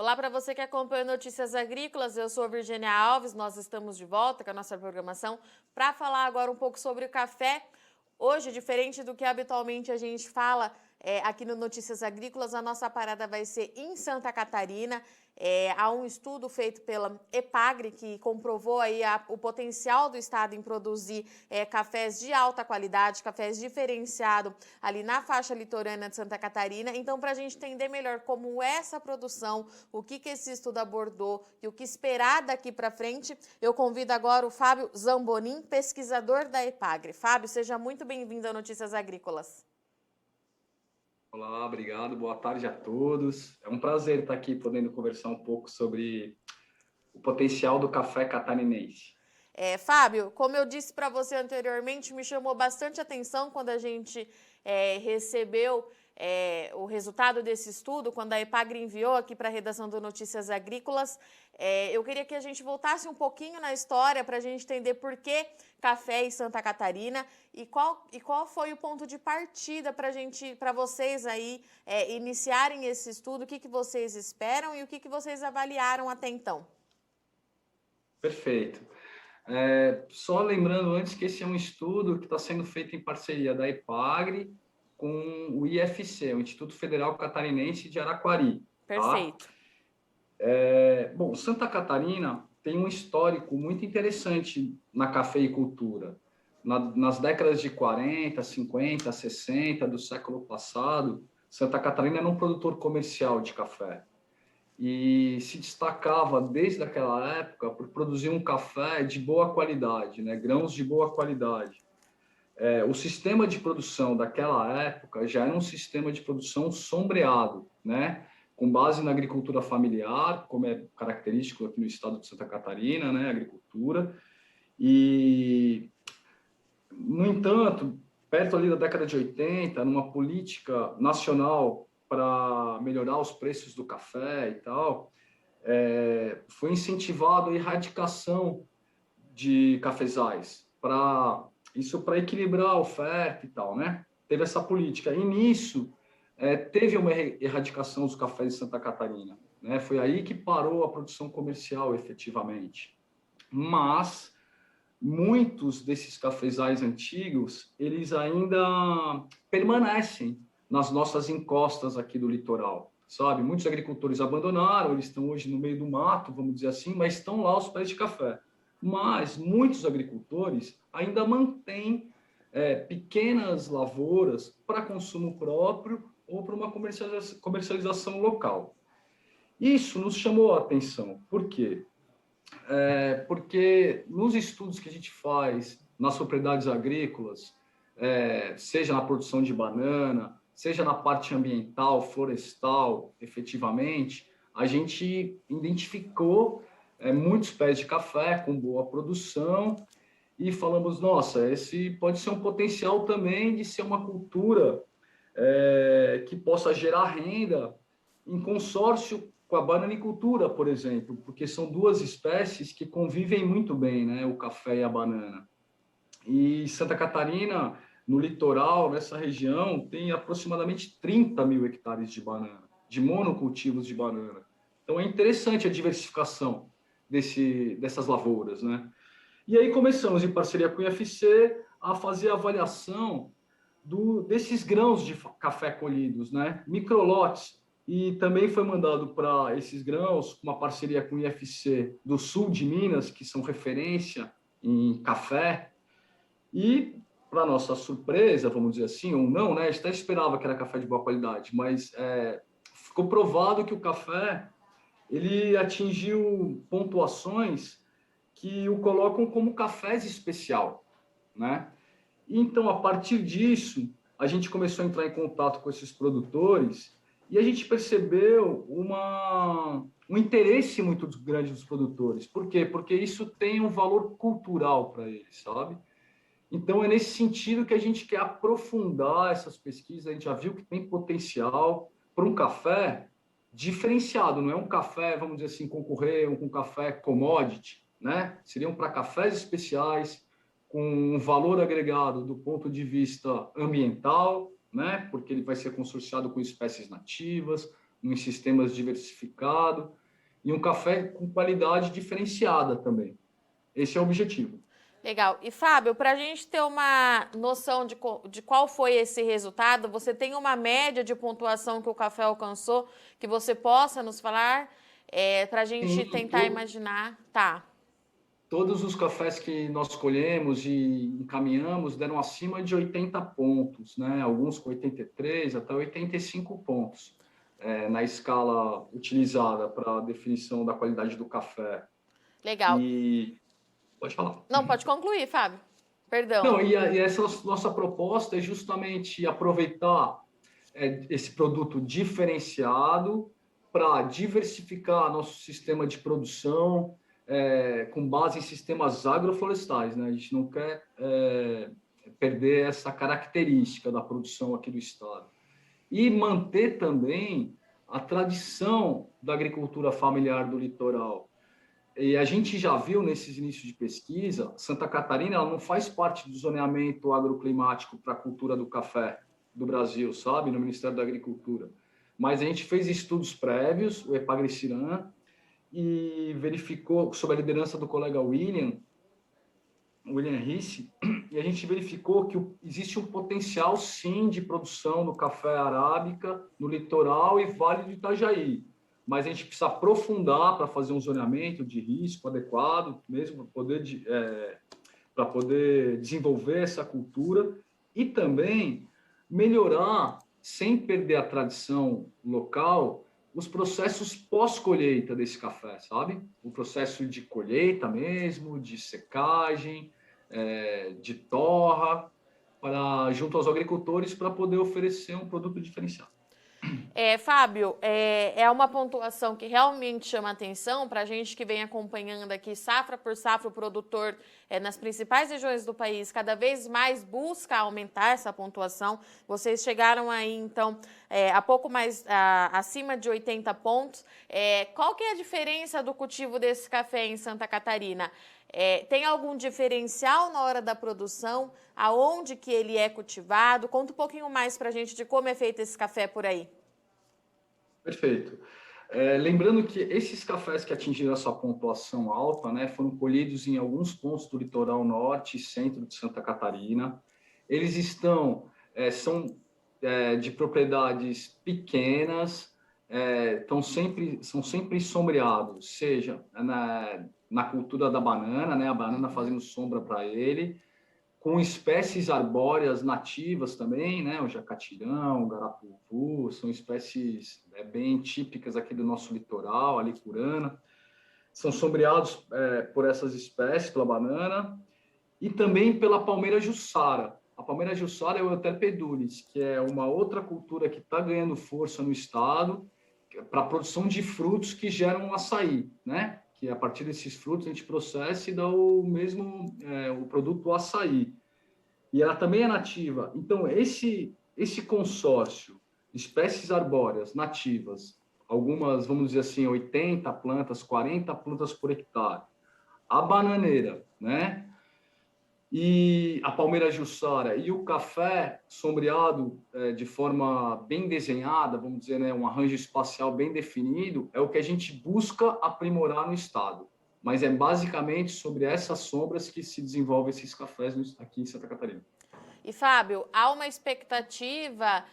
Olá para você que acompanha Notícias Agrícolas, eu sou Virgínia Alves, nós estamos de volta com a nossa programação para falar agora um pouco sobre o café. Hoje, diferente do que habitualmente a gente fala aqui no Notícias Agrícolas, a nossa parada vai ser em Santa Catarina. Há um estudo feito pela EPAGRE que comprovou aí o potencial do estado em produzir cafés de alta qualidade, cafés diferenciados ali na faixa litorânea de Santa Catarina. Então, para a gente entender melhor como é essa produção, o que esse estudo abordou e o que esperar daqui para frente, eu convido agora o Fábio Zambonin, pesquisador da EPAGRE. Fábio, seja muito bem-vindo a Notícias Agrícolas. Olá, obrigado. Boa tarde a todos. É um prazer estar aqui podendo conversar um pouco sobre o potencial do café catarinense. Fábio, como eu disse para você anteriormente, me chamou bastante atenção quando a gente recebeu o resultado desse estudo, quando a EPAGRE enviou aqui para a redação do Notícias Agrícolas. Eu queria que a gente voltasse um pouquinho na história para a gente entender por que café em Santa Catarina e qual foi o ponto de partida para vocês aí iniciarem esse estudo, o que vocês esperam e o que vocês avaliaram até então. Perfeito. Só lembrando antes que esse é um estudo que está sendo feito em parceria da EPAGRE com o IFC, o Instituto Federal Catarinense de Araquari. Tá? Perfeito. Bom, Santa Catarina tem um histórico muito interessante na cafeicultura. Nas décadas de 40, 50, 60 do século passado, Santa Catarina era um produtor comercial de café e se destacava desde aquela época por produzir um café de boa qualidade, né? Grãos de boa qualidade. O sistema de produção daquela época já era um sistema de produção sombreado, né? Com base na agricultura familiar, como é característico aqui no estado de Santa Catarina, né? Agricultura. E, no entanto, perto ali da década de 80, numa política nacional para melhorar os preços do café e tal, foi incentivado a erradicação de cafezais para equilibrar a oferta e tal, né? Teve essa política. E nisso teve uma erradicação dos cafés de Santa Catarina, né? Foi aí que parou a produção comercial, efetivamente. Mas muitos desses cafezais antigos, eles ainda permanecem nas nossas encostas aqui do litoral, sabe? Muitos agricultores abandonaram, eles estão hoje no meio do mato, vamos dizer assim, mas estão lá os pés de café. Mas muitos agricultores ainda mantêm pequenas lavouras para consumo próprio ou para uma comercialização local. Isso nos chamou a atenção. Por quê? Porque nos estudos que a gente faz nas propriedades agrícolas, seja na produção de banana, seja na parte ambiental, florestal, efetivamente, a gente identificou muitos pés de café com boa produção e falamos, nossa, esse pode ser um potencial também de ser uma cultura que possa gerar renda em consórcio com a bananicultura, por exemplo, porque são duas espécies que convivem muito bem, né, o café e a banana. E Santa Catarina, no litoral, nessa região, tem aproximadamente 30 mil hectares de banana, de monocultivos de banana. Então é interessante a diversificação dessas lavouras, né? E aí começamos, em parceria com o IFC, a fazer a avaliação desses grãos de café colhidos, né? Microlotes. E também foi mandado para esses grãos uma parceria com o IFC do sul de Minas, que são referência em café. E, para nossa surpresa, vamos dizer assim, ou não, né? A gente até esperava que era café de boa qualidade, mas ficou provado que o café ele atingiu pontuações que o colocam como cafés especial, né? Então, a partir disso, a gente começou a entrar em contato com esses produtores e a gente percebeu um interesse muito grande dos produtores. Por quê? Porque isso tem um valor cultural para eles, sabe? Então, é nesse sentido que a gente quer aprofundar essas pesquisas. A gente já viu que tem potencial para um café diferenciado, não é um café, vamos dizer assim, concorrer com um café commodity, né? Seriam para cafés especiais, com um valor agregado do ponto de vista ambiental, né? Porque ele vai ser consorciado com espécies nativas, em sistemas diversificados, e um café com qualidade diferenciada também. Esse é o objetivo. Legal. E, Fábio, para a gente ter uma noção de qual foi esse resultado, você tem uma média de pontuação que o café alcançou, que você possa nos falar, para a gente Sim, tentar imaginar? Tá. todos os cafés que nós colhemos e encaminhamos deram acima de 80 pontos, né? Alguns com 83 até 85 pontos, na escala utilizada para a definição da qualidade do café. Legal. E pode falar. Não, pode concluir, Fábio. Perdão. Não, e essa nossa proposta é justamente aproveitar esse produto diferenciado para diversificar nosso sistema de produção com base em sistemas agroflorestais, né? A gente não quer perder essa característica da produção aqui do estado. E manter também a tradição da agricultura familiar do litoral. E a gente já viu nesses inícios de pesquisa, Santa Catarina ela não faz parte do zoneamento agroclimático para a cultura do café do Brasil, sabe, no Ministério da Agricultura. Mas a gente fez estudos prévios, o Epagre-Ciran, e verificou, sob a liderança do colega William Risse, e a gente verificou que existe um potencial, sim, de produção do café arábica no litoral e Vale do Itajaí. Mas a gente precisa aprofundar para fazer um zoneamento de risco adequado, mesmo para poder desenvolver essa cultura e também melhorar, sem perder a tradição local, os processos pós-colheita desse café, sabe? O processo de colheita mesmo, de secagem, de torra, junto aos agricultores, para poder oferecer um produto diferenciado. Fábio, é uma pontuação que realmente chama atenção para a gente que vem acompanhando aqui safra por safra o produtor nas principais regiões do país, cada vez mais busca aumentar essa pontuação. Vocês chegaram aí, então, a pouco mais acima de 80 pontos. Qual que é a diferença do cultivo desse café em Santa Catarina? Tem algum diferencial na hora da produção? Aonde que ele é cultivado? Conta um pouquinho mais para a gente de como é feito esse café por aí. Perfeito. Lembrando que esses cafés que atingiram essa pontuação alta, né, foram colhidos em alguns pontos do litoral norte e centro de Santa Catarina. Eles são de propriedades pequenas, são sempre sombreados, seja na cultura da banana, né, a banana fazendo sombra para ele, com espécies arbóreas nativas também, né? O jacatirão, o garapuvu, são espécies bem típicas aqui do nosso litoral, a licurana. São sombreados por essas espécies, pela banana, e também pela palmeira jussara. A palmeira jussara é o Euterpedulis, que é uma outra cultura que está ganhando força no estado para a produção de frutos que geram açaí, né? Que a partir desses frutos a gente processa e dá o produto açaí. E ela também é nativa. Então, esse consórcio de espécies arbóreas nativas, algumas, vamos dizer assim, 80 plantas, 40 plantas por hectare, a bananeira, né? E a palmeira jussara e o café sombreado de forma bem desenhada, vamos dizer, né, um arranjo espacial bem definido, é o que a gente busca aprimorar no estado. Mas é basicamente sobre essas sombras que se desenvolvem esses cafés aqui em Santa Catarina. E, Fábio, há uma expectativa,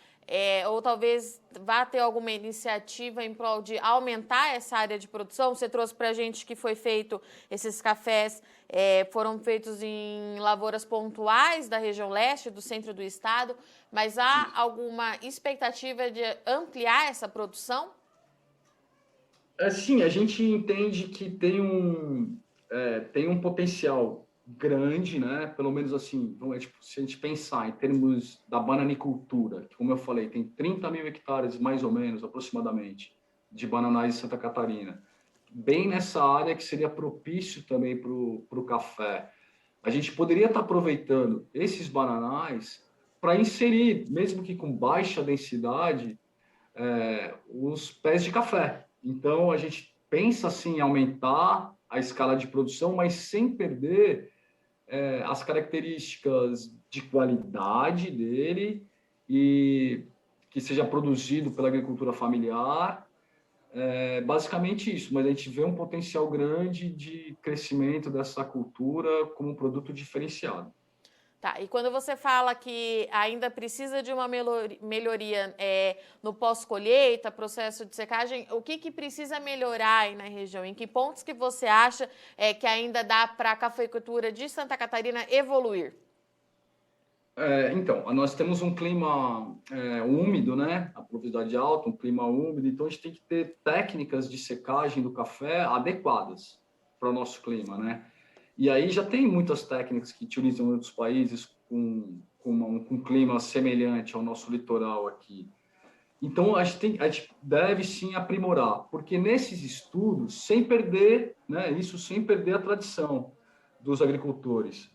ou talvez vá ter alguma iniciativa em prol de aumentar essa área de produção? Você trouxe para a gente que foi feito, esses cafés foram feitos em lavouras pontuais da região leste, do centro do estado, mas há alguma expectativa de ampliar essa produção? Sim, a gente entende que tem um potencial grande, né? Pelo menos assim, se a gente pensar em termos da bananicultura, que, como eu falei, tem 30 mil hectares, mais ou menos, aproximadamente, de bananais em Santa Catarina. Bem nessa área que seria propício também para o café. A gente poderia estar aproveitando esses bananais para inserir, mesmo que com baixa densidade, os pés de café. Então, a gente pensa assim, em aumentar a escala de produção, mas sem perder as características de qualidade dele e que seja produzido pela agricultura familiar. Basicamente isso, mas a gente vê um potencial grande de crescimento dessa cultura como um produto diferenciado. Tá, e quando você fala que ainda precisa de uma melhoria no pós-colheita, processo de secagem, o que precisa melhorar aí na região? Em que pontos que você acha que ainda dá para a cafeicultura de Santa Catarina evoluir? Então, nós temos um clima úmido, né? A pluviosidade alta, um clima úmido, então a gente tem que ter técnicas de secagem do café adequadas para o nosso clima, né? E aí já tem muitas técnicas que utilizam em outros países com clima semelhante ao nosso litoral aqui. Então, a gente deve sim aprimorar, porque nesses estudos, sem perder, né, isso sem perder a tradição dos agricultores.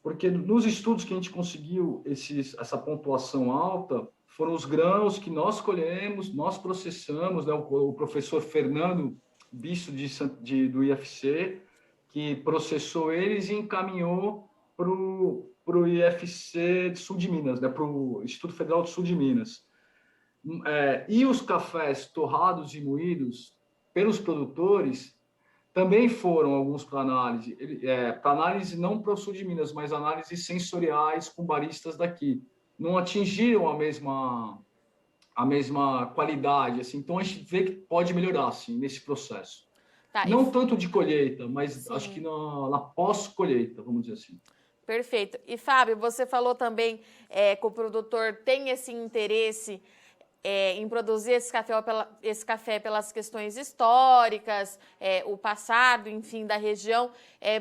Porque nos estudos que a gente conseguiu essa pontuação alta, foram os grãos que nós colhemos, nós processamos, né, o professor Fernando Bisso do IFC, que processou eles e encaminhou para o IFC de Sul de Minas, né, para o Instituto Federal do Sul de Minas. E os cafés torrados e moídos pelos produtores também foram alguns para análise não para o sul de Minas, mas análises sensoriais com baristas daqui. Não atingiram a mesma qualidade, assim. Então a gente vê que pode melhorar, assim, nesse processo. Tá, Não tanto de colheita, mas sim, acho que na pós-colheita, vamos dizer assim. Perfeito. E Fábio, você falou também que o produtor tem esse interesse em produzir esse café pelas questões históricas, o passado, enfim, da região.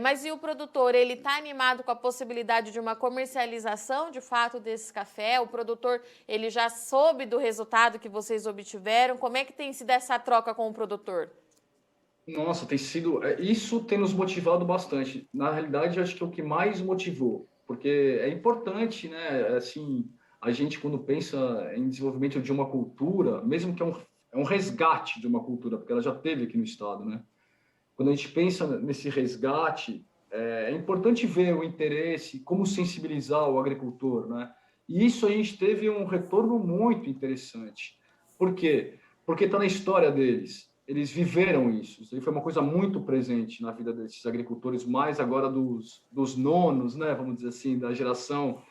Mas e o produtor, ele está animado com a possibilidade de uma comercialização, de fato, desse café? O produtor, ele já soube do resultado que vocês obtiveram? Como é que tem sido essa troca com o produtor? Nossa, tem sido. Isso tem nos motivado bastante. Na realidade, acho que é o que mais motivou, porque é importante, né? Assim, a gente, quando pensa em desenvolvimento de uma cultura, mesmo que é um resgate de uma cultura, porque ela já teve aqui no estado, né? Quando a gente pensa nesse resgate, é importante ver o interesse, como sensibilizar o agricultor, né? E isso a gente teve um retorno muito interessante. Por quê? Porque está na história deles. Eles viveram isso. Isso aí foi uma coisa muito presente na vida desses agricultores, mais agora dos nonos, né? Vamos dizer assim, da geração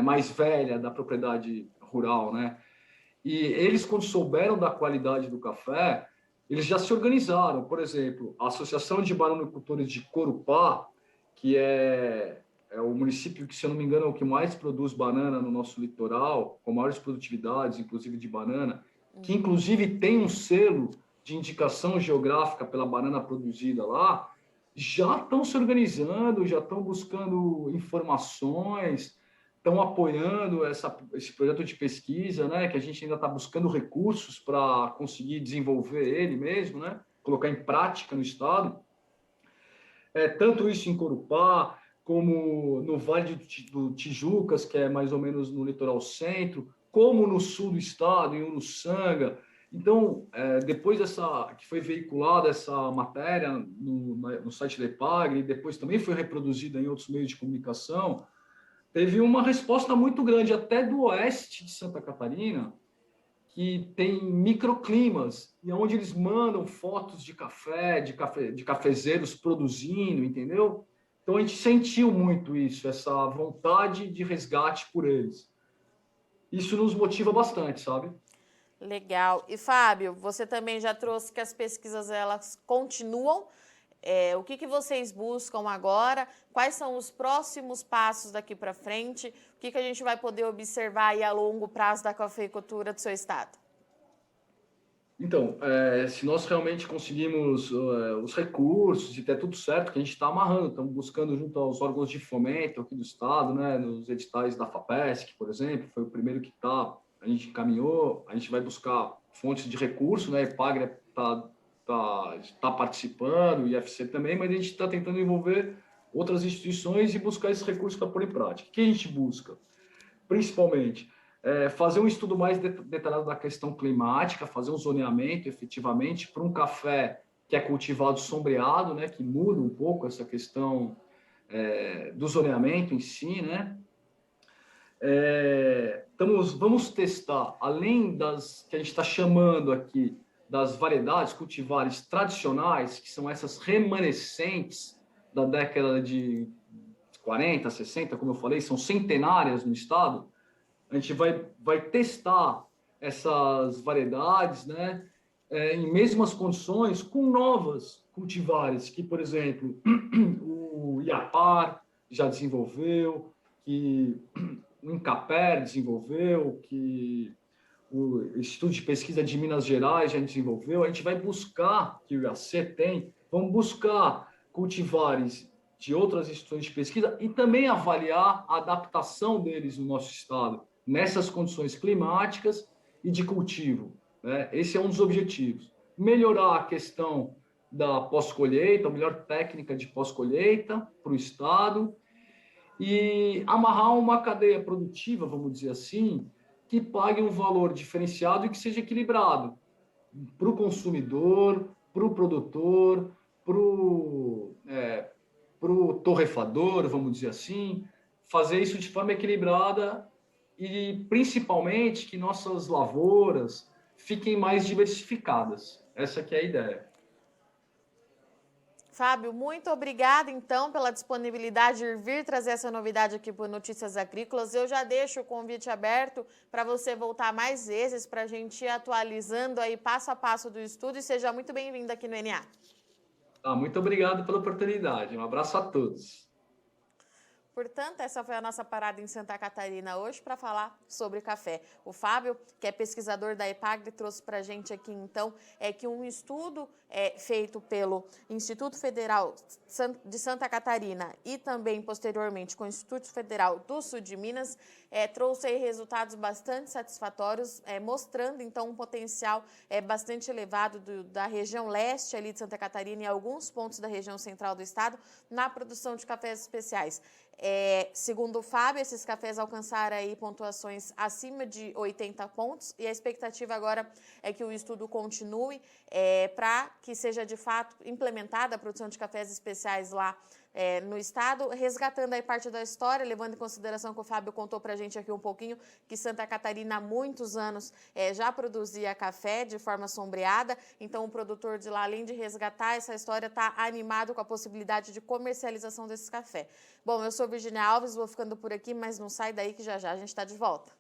mais velha da propriedade rural, né? E eles, quando souberam da qualidade do café, eles já se organizaram. Por exemplo, a Associação de Bananocultores de Corupá, que é o município que, se eu não me engano, é o que mais produz banana no nosso litoral, com maiores produtividades, inclusive de banana, que inclusive tem um selo de indicação geográfica pela banana produzida lá, já estão se organizando, já estão buscando informações, estão apoiando esse projeto de pesquisa, né, que a gente ainda está buscando recursos para conseguir desenvolver ele mesmo, né, colocar em prática no estado. Tanto isso em Corupá, como no Vale do Tijucas, que é mais ou menos no litoral centro, como no sul do estado, em Uruçanga. Então, depois que foi veiculada essa matéria no site da EPAGRE, e depois também foi reproduzida em outros meios de comunicação, teve uma resposta muito grande, até do oeste de Santa Catarina, que tem microclimas, e onde eles mandam fotos de cafezeiros produzindo, entendeu? Então a gente sentiu muito isso, essa vontade de resgate por eles. Isso nos motiva bastante, sabe? Legal. E Fábio, você também já trouxe que as pesquisas elas continuam. O que vocês buscam agora? Quais são os próximos passos daqui para frente? O que a gente vai poder observar aí a longo prazo da cafeicultura do seu estado? Então, se nós realmente conseguimos os recursos e der tudo certo, que a gente está amarrando, estamos buscando junto aos órgãos de fomento aqui do estado, né, nos editais da FAPESC, por exemplo, foi o primeiro que a gente encaminhou, a gente vai buscar fontes de recurso, né, Epagre está participando, o IFC também, mas a gente está tentando envolver outras instituições e buscar esses recursos para pôr em prática. O que a gente busca? Principalmente, fazer um estudo mais detalhado da questão climática, fazer um zoneamento efetivamente para um café que é cultivado sombreado, né, que muda um pouco essa questão do zoneamento em si, né? Vamos testar, além das que a gente está chamando aqui das variedades cultivares tradicionais, que são essas remanescentes da década de 40, 60, como eu falei, são centenárias no estado. A gente vai testar essas variedades, né, em mesmas condições com novas cultivares, que, por exemplo, o Iapar já desenvolveu, que o Incaper desenvolveu, que o Instituto de Pesquisa de Minas Gerais já desenvolveu. A gente vai buscar, que o IAC tem, vamos buscar cultivares de outras instituições de pesquisa e também avaliar a adaptação deles no nosso estado, nessas condições climáticas e de cultivo, né? Esse é um dos objetivos. Melhorar a questão da pós-colheita, a melhor técnica de pós-colheita para o estado, e amarrar uma cadeia produtiva, vamos dizer assim, que pague um valor diferenciado e que seja equilibrado para o consumidor, para o produtor, para o torrefador, vamos dizer assim, fazer isso de forma equilibrada e, principalmente, que nossas lavouras fiquem mais diversificadas. Essa que é a ideia. Fábio, muito obrigada, então, pela disponibilidade de vir trazer essa novidade aqui para Notícias Agrícolas. Eu já deixo o convite aberto para você voltar mais vezes, para a gente ir atualizando aí passo a passo do estudo, e seja muito bem-vindo aqui no NA. Muito obrigado pela oportunidade. Um abraço a todos. Portanto, essa foi a nossa parada em Santa Catarina hoje para falar sobre café. O Fábio, que é pesquisador da EPAGRE, trouxe para a gente aqui, então, que um estudo feito pelo Instituto Federal de Santa Catarina e também, posteriormente, com o Instituto Federal do Sul de Minas, trouxe aí resultados bastante satisfatórios, mostrando, então, um potencial bastante elevado da região leste ali de Santa Catarina e alguns pontos da região central do estado na produção de cafés especiais. Segundo o Fábio, esses cafés alcançaram aí pontuações acima de 80 pontos, e a expectativa agora é que o estudo continue para que seja de fato implementada a produção de cafés especiais lá no estado, resgatando aí parte da história, levando em consideração que o Fábio contou para a gente aqui um pouquinho que Santa Catarina há muitos anos já produzia café de forma sombreada, então o produtor de lá, além de resgatar essa história, está animado com a possibilidade de comercialização desse café. Bom, eu sou Virginia Alves, vou ficando por aqui, mas não sai daí que já já a gente está de volta.